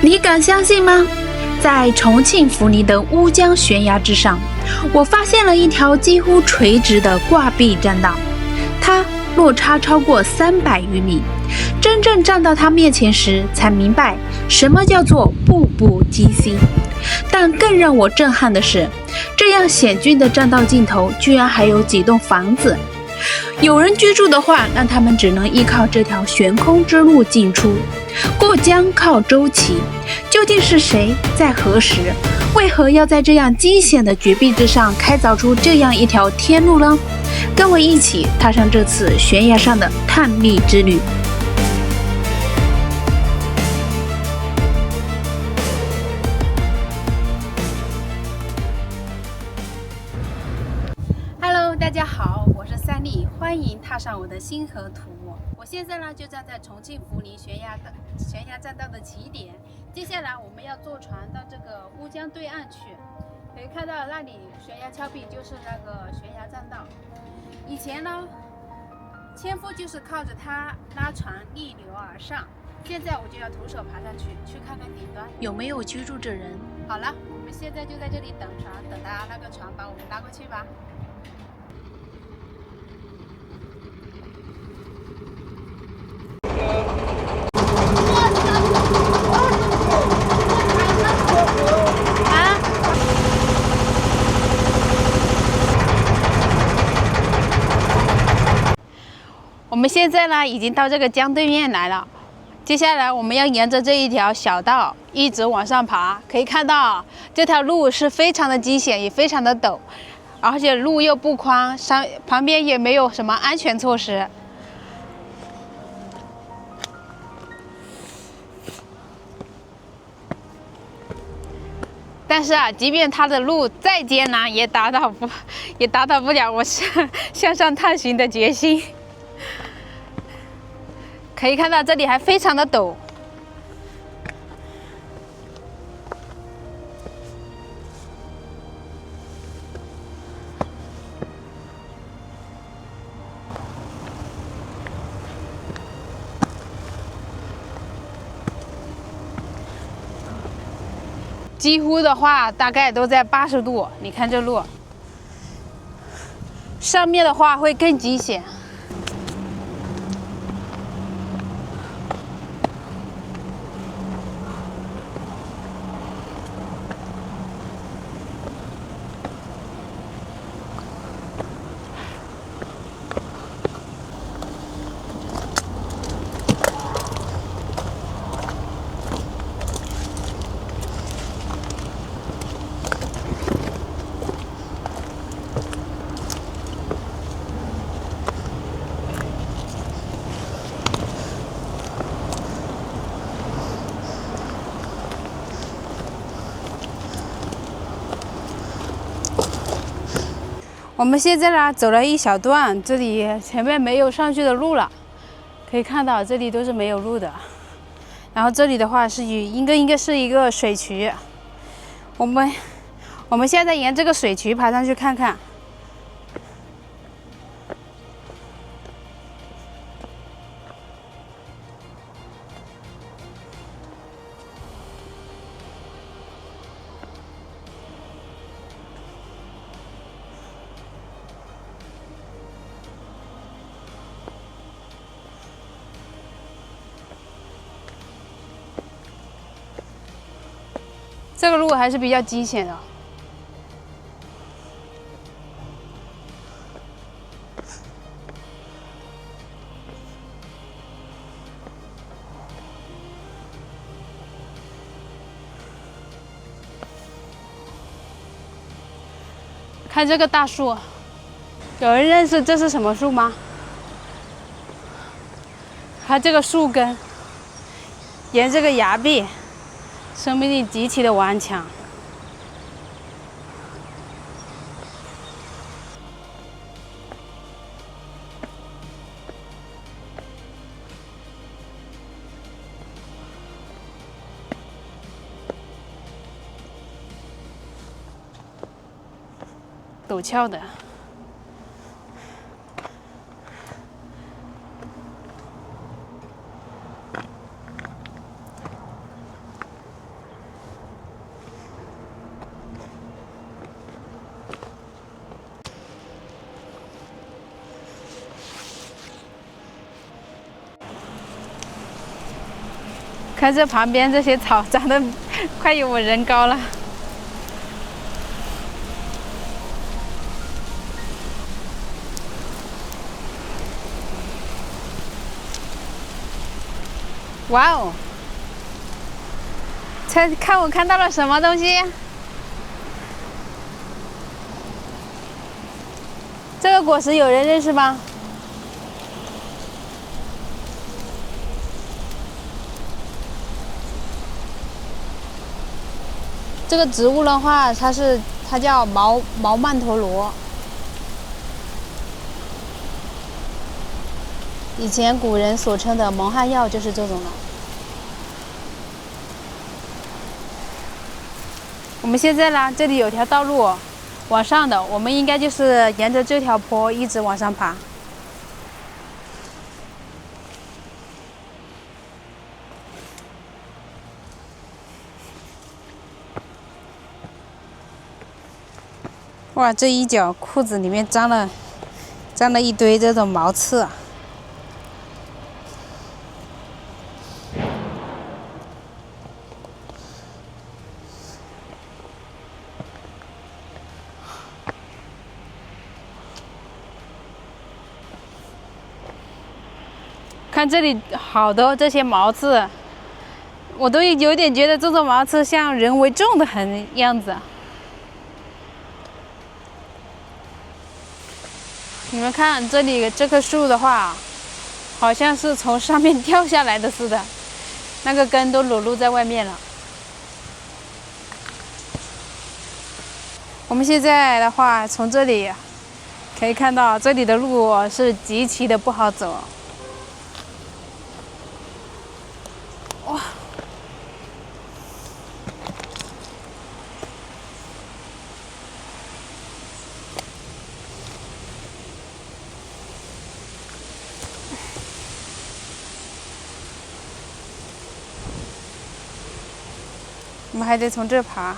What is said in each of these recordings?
你敢相信吗？在重庆涪陵的乌江悬崖之上，我发现了一条几乎垂直的挂壁栈道，它落差超过300余米。真正站到它面前时，才明白什么叫做步步惊心。但更让我震撼的是，这样险峻的栈道尽头，居然还有几栋房子。有人居住的话，那他们只能依靠这条悬空之路进出。过江靠舟骑，究竟是谁在何时，为何要在这样惊险的绝壁之上开凿出这样一条天路呢？跟我一起踏上这次悬崖上的探秘之旅。Hello， 大家好，我是三丽，欢迎踏上我的星河图。我现在呢就站在重庆涪陵悬崖栈道的起点，接下来我们要坐船到这个乌江对岸去。可以看到那里悬崖峭壁就是那个悬崖栈道。以前呢，纤夫就是靠着它拉船逆流而上，现在我就要徒手爬上去看看顶端有没有居住着人。好了，我们现在就在这里等船，等他那个船把我们拉过去吧。我们现在呢已经到这个江对面来了，接下来我们要沿着这一条小道一直往上爬。可以看到这条路是非常的惊险，也非常的陡，而且路又不宽，旁边也没有什么安全措施。但是啊，即便它的路再艰难，也打倒不了我向上探寻的决心。可以看到这里还非常的陡，几乎的话大概都在80度。你看这路，上面的话会更惊险。我们现在呢走了一小段，这里前面没有上去的路了，可以看到这里都是没有路的。然后这里的话是应该是一个水渠，我们现在沿这个水渠爬上去看看。这个路还是比较惊险的。看这个大树，有人认识这是什么树吗？它这个树根沿这个崖壁，生命力极其的顽强。陡峭的。看这旁边这些草长得快有我人高了。哇哦！看我看到了什么东西？这个果实有人认识吗？这个植物的话，它叫毛曼陀罗。以前古人所称的蒙汗药就是这种的。我们现在呢，这里有条道路往上的，我们应该就是沿着这条坡一直往上爬。哇，这一脚裤子里面沾了一堆这种毛刺。看这里好多这些毛刺，我都有点觉得这种毛刺像人为种的很样子。你们看这里这棵树的话，好像是从上面掉下来的似的，那个根都裸露在外面了。我们现在的话，从这里可以看到，这里的路是极其的不好走。哇！我们还得从这爬。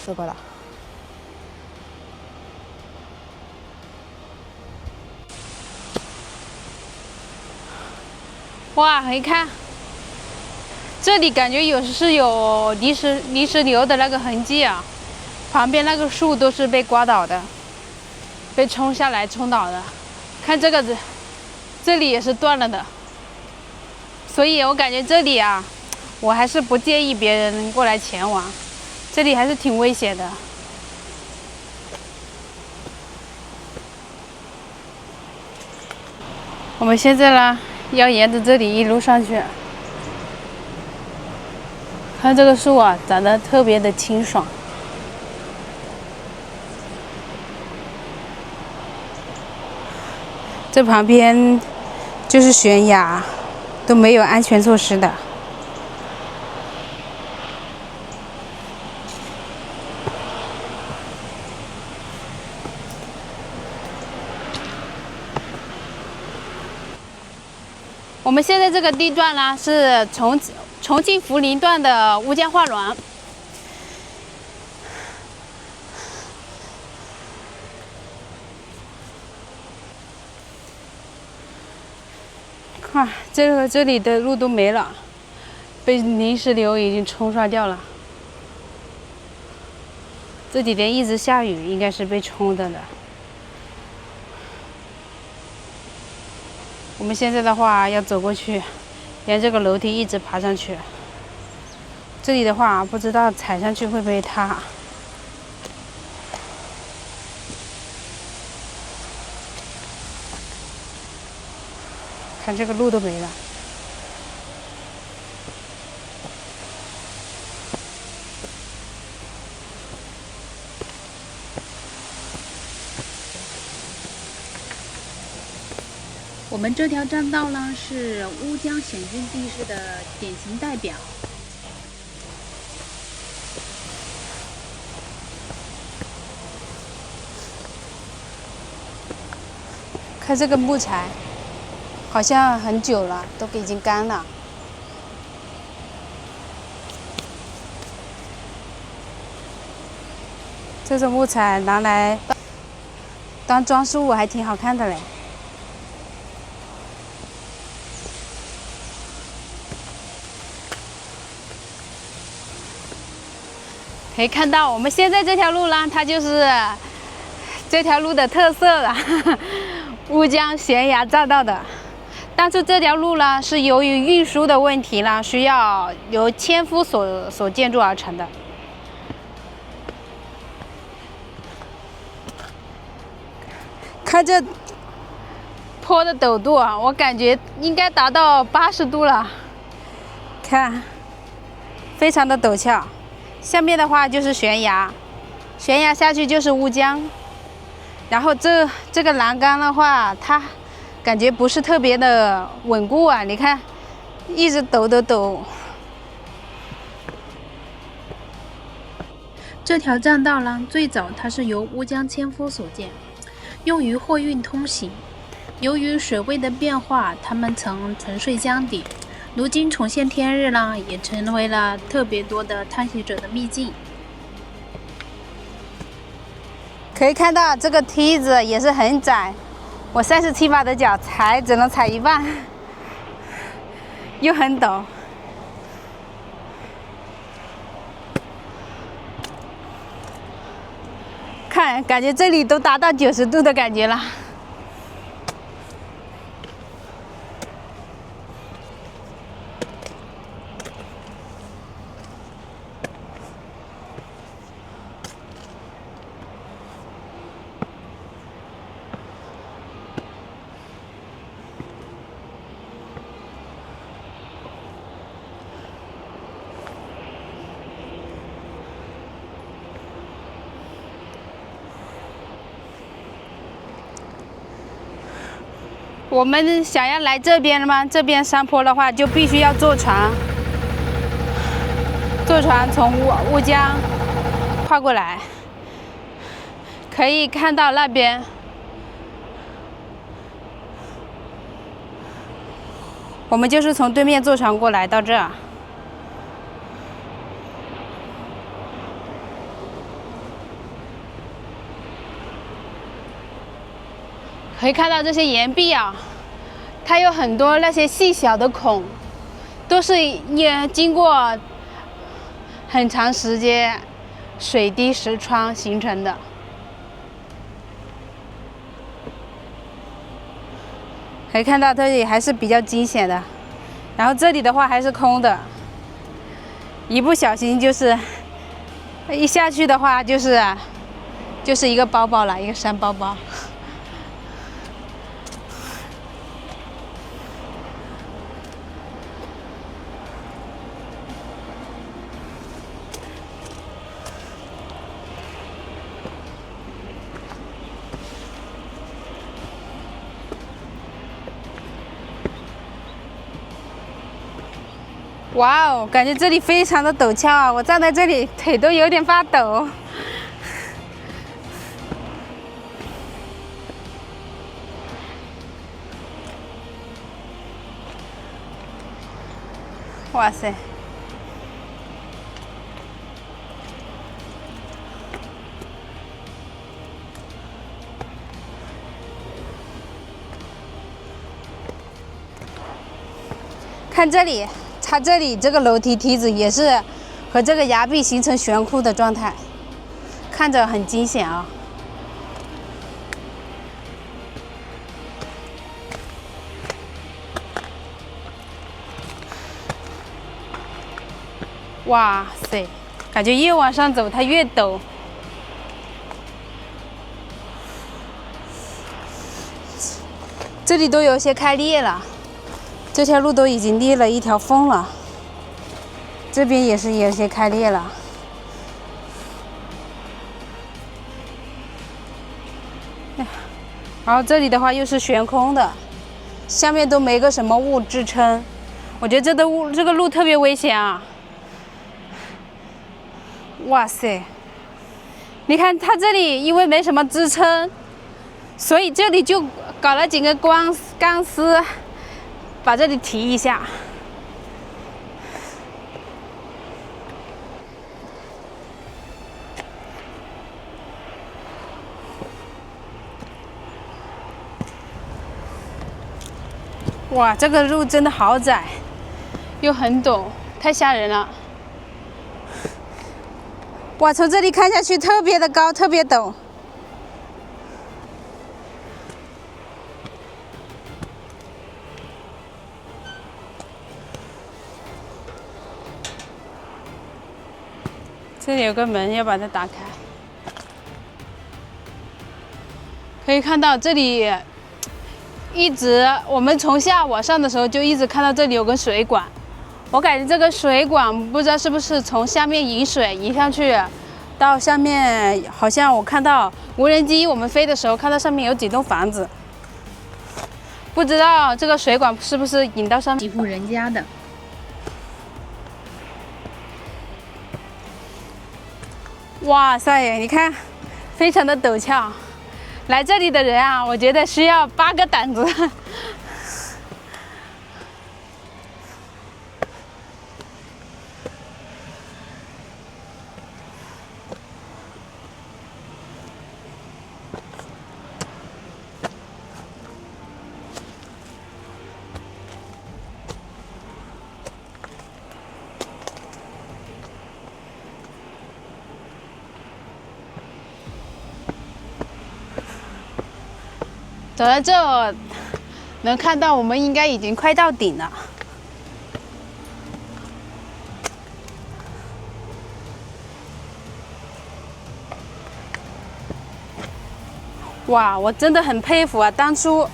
走过来。哇，你看，这里感觉有泥石流的那个痕迹啊，旁边那个树都是被刮倒的，被冲下来冲倒的。看这个子，这里也是断了的，所以我感觉这里啊，我还是不建议别人过来前往，这里还是挺危险的。我们现在呢，要沿着这里一路上去。看这个树啊，长得特别的清爽。这旁边就是悬崖，都没有安全措施的。我们现在这个地段呢，是重庆涪陵段的乌江画廊。看，这里的路都没了，被泥石流已经冲刷掉了。这几天一直下雨，应该是被冲的了。我们现在的话要走过去，沿这个楼梯一直爬上去。这里的话，不知道踩上去会不会塌。看这个路都没了。我们这条栈道呢，是乌江险峻地势的典型代表。看这个木材，好像很久了，都已经干了。这种木材拿来当装饰物还挺好看的嘞。可以看到我们现在这条路呢，它就是这条路的特色了，乌江悬崖匝道的。当初这条路呢，是由于运输的问题呢，需要由纤夫所建筑而成的。看这坡的陡度啊，我感觉应该达到80度了。看，非常的陡峭。下面的话就是悬崖，悬崖下去就是乌江。然后这个栏杆的话，它感觉不是特别的稳固啊，你看，一直抖。这条栈道呢，最早它是由乌江纤夫所建，用于货运通行。由于水位的变化，它们曾沉睡江底。如今重现天日呢，也成为了特别多的探险者的秘境。可以看到这个梯子也是很窄，我37把的脚只能踩一半，又很陡。看，感觉这里都达到90度的感觉了。我们想要来这边吗？这边山坡的话，就必须要坐船，从乌江跨过来。可以看到那边，我们就是从对面坐船过来到这儿。可以看到这些岩壁啊，它有很多那些细小的孔，都是经过很长时间水滴石穿形成的。可以看到这里还是比较惊险的，然后这里的话还是空的，一不小心就是一下去的话就是一个包包了，一个山包包。哇哦，感觉这里非常的陡峭啊！我站在这里腿都有点发抖。哇塞！看这里。它这里这个楼梯梯子也是和这个崖壁形成悬空的状态，看着很惊险啊！哇塞，感觉越往上走它越陡。这里都有些开裂了。这条路都已经裂了一条缝了，这边也是有些开裂了。然后这里的话又是悬空的，下面都没个什么物支撑，我觉得这个路特别危险啊！哇塞，你看它这里因为没什么支撑，所以这里就搞了几个钢丝。把这里提一下，哇，这个路真的好窄，又很陡，太吓人了。哇，从这里看下去特别的高，特别陡。这里有个门，要把它打开。可以看到这里一直，我们从下往上的时候就一直看到这里有个水管。我感觉这个水管不知道是不是从下面引水引上去，到上面好像我看到无人机我们飞的时候看到上面有几栋房子，不知道这个水管是不是引到上面几户人家的。哇塞，你看，非常的陡峭。来这里的人啊，我觉得需要8个胆子。走到这，能看到我们应该已经快到顶了。哇，我真的很佩服啊！当初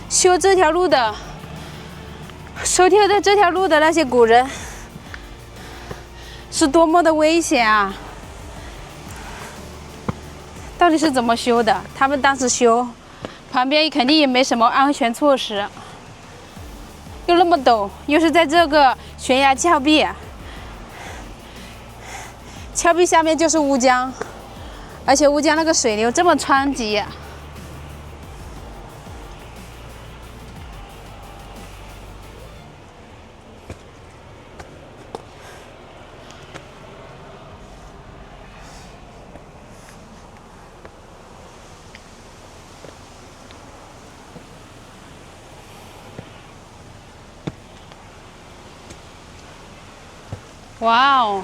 修这条路的那些古人，是多么的危险啊！到底是怎么修的？他们当时修。旁边肯定也没什么安全措施，又那么陡，又是在这个悬崖峭壁，峭壁下面就是乌江，而且乌江那个水流这么湍急。哇哦，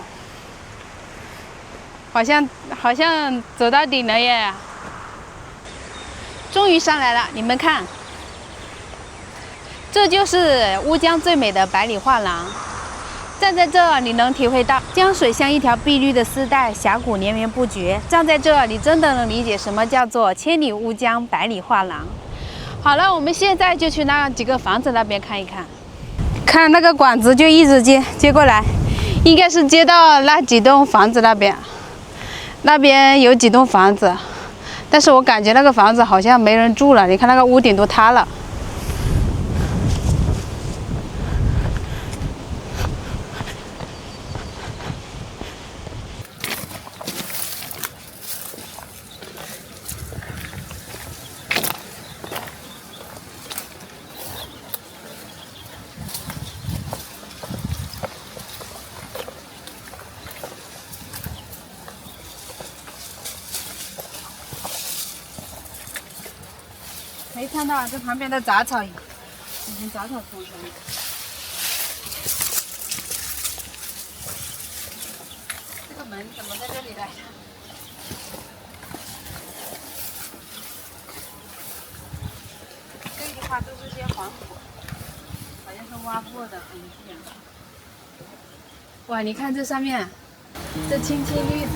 好像走到顶了耶！终于上来了，你们看，这就是乌江最美的百里画廊。站在这，你能体会到江水像一条碧绿的丝带，峡谷连绵不绝。站在这，你真的能理解什么叫做千里乌江百里画廊。好了，我们现在就去那几个房子那边看一看。看那个管子就一直接过来。应该是接到那几栋房子那边，那边有几栋房子，但是我感觉那个房子好像没人住了，你看那个屋顶都塌了。没看到这旁边的杂草已经杂草丛生了。这个门怎么在这里来着？这里的话都是些黄土，好像是挖过的痕迹。哇，你看这上面，这青青绿草。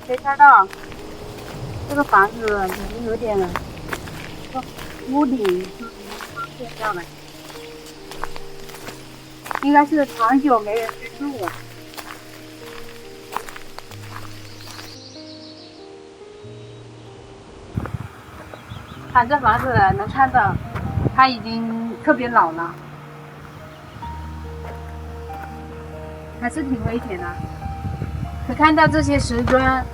可以看到，这个房子已经有点屋顶变掉了，应该是长久没人居住了。看这房子能看到，它已经特别老了。还是挺危险的。可看到这些石砖，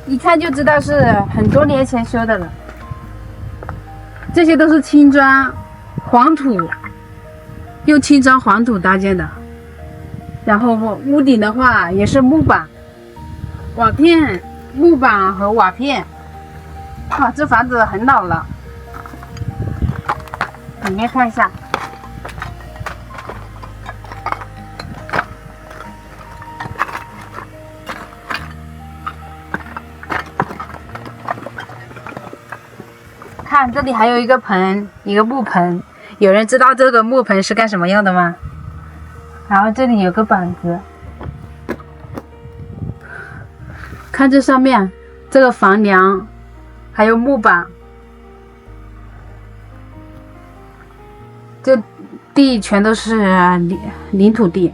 一看就知道是很多年前修的了。这些都是青砖、黄土，用青砖黄土搭建的。然后屋顶的话也是木板、瓦片、木板和瓦片。哇，这房子很老了。里面看一下。看这里还有一个盆，一个木盆，有人知道这个木盆是干什么用的吗？然后这里有个板子，看这上面这个房梁，还有木板，这地全都是泥土地，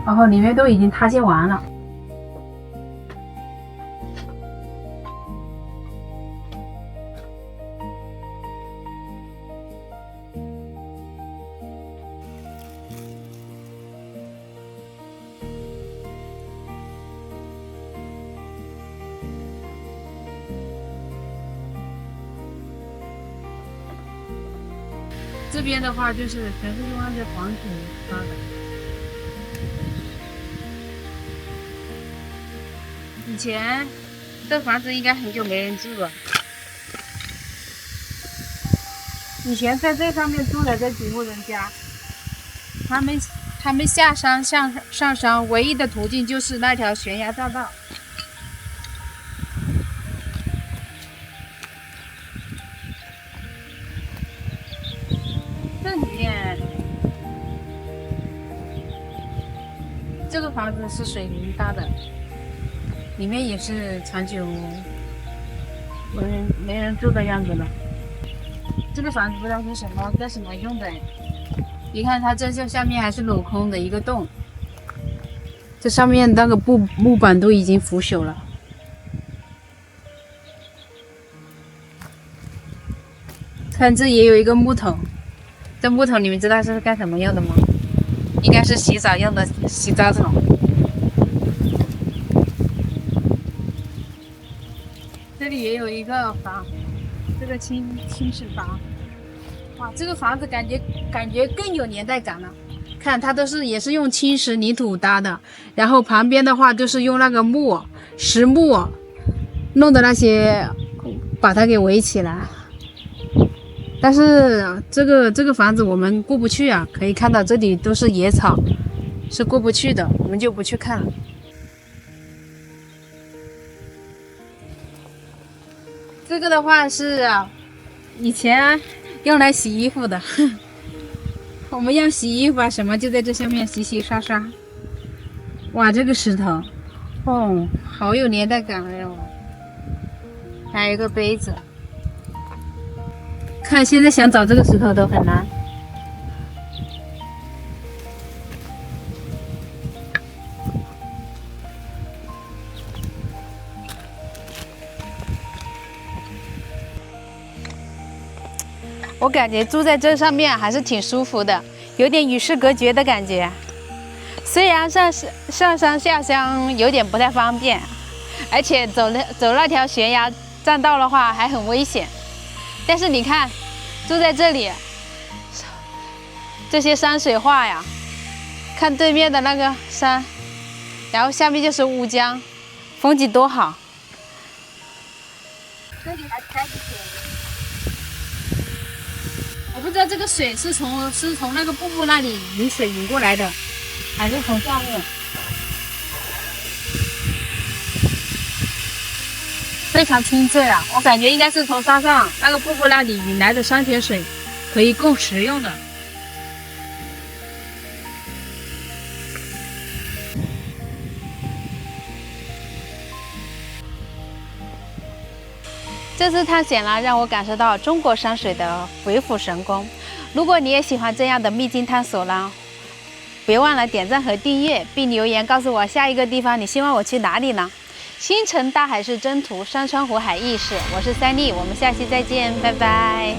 然后里面都已经塌陷完了。这边的话就是全是用那些黄土搭的。以前这房子应该很久没人住了。以前在这上面住的这几户人家，他们下山上山唯一的途径就是那条悬崖栈道。这里面这个房子是水泥搭的，里面也是长久没人住的样子了。这个房子不知道是干什么用的，你看它这下面还是镂空的一个洞，这上面那个木板都已经腐朽了。看这也有一个木桶。这木桶你们知道是干什么用的吗？应该是洗澡用的洗澡桶。这里也有一个房，这个青石房。哇，这个房子感觉更有年代感了。看它也是用青石泥土搭的，然后旁边的话就是用那个实木弄的那些把它给围起来。但是这个房子我们过不去啊，可以看到这里都是野草，是过不去的，我们就不去看了。这个的话是以前用来洗衣服的，我们要洗衣服啊什么就在这下面洗洗刷刷。哇，这个石头，哦，好有年代感哦。还有一个杯子。看，现在想找这个石头都很难。我感觉住在这上面还是挺舒服的，有点与世隔绝的感觉。虽然上山下乡有点不太方便，而且走那条悬崖栈道的话还很危险。但是你看，住在这里，这些山水画呀，看对面的那个山，然后下面就是乌江，风景多好。这里还开着水，我不知道这个水是从那个瀑布那里引水引过来的，还是从下面。非常清澈啊！我感觉应该是从山上那个瀑布那里引来的山泉水，可以供食用的。这次探险呢，让我感受到中国山水的鬼斧神工。如果你也喜欢这样的秘境探索呢，别忘了点赞和订阅，并留言告诉我下一个地方你希望我去哪里呢？星辰大海是征途，山川湖海亦是。我是三丽，我们下期再见，拜拜。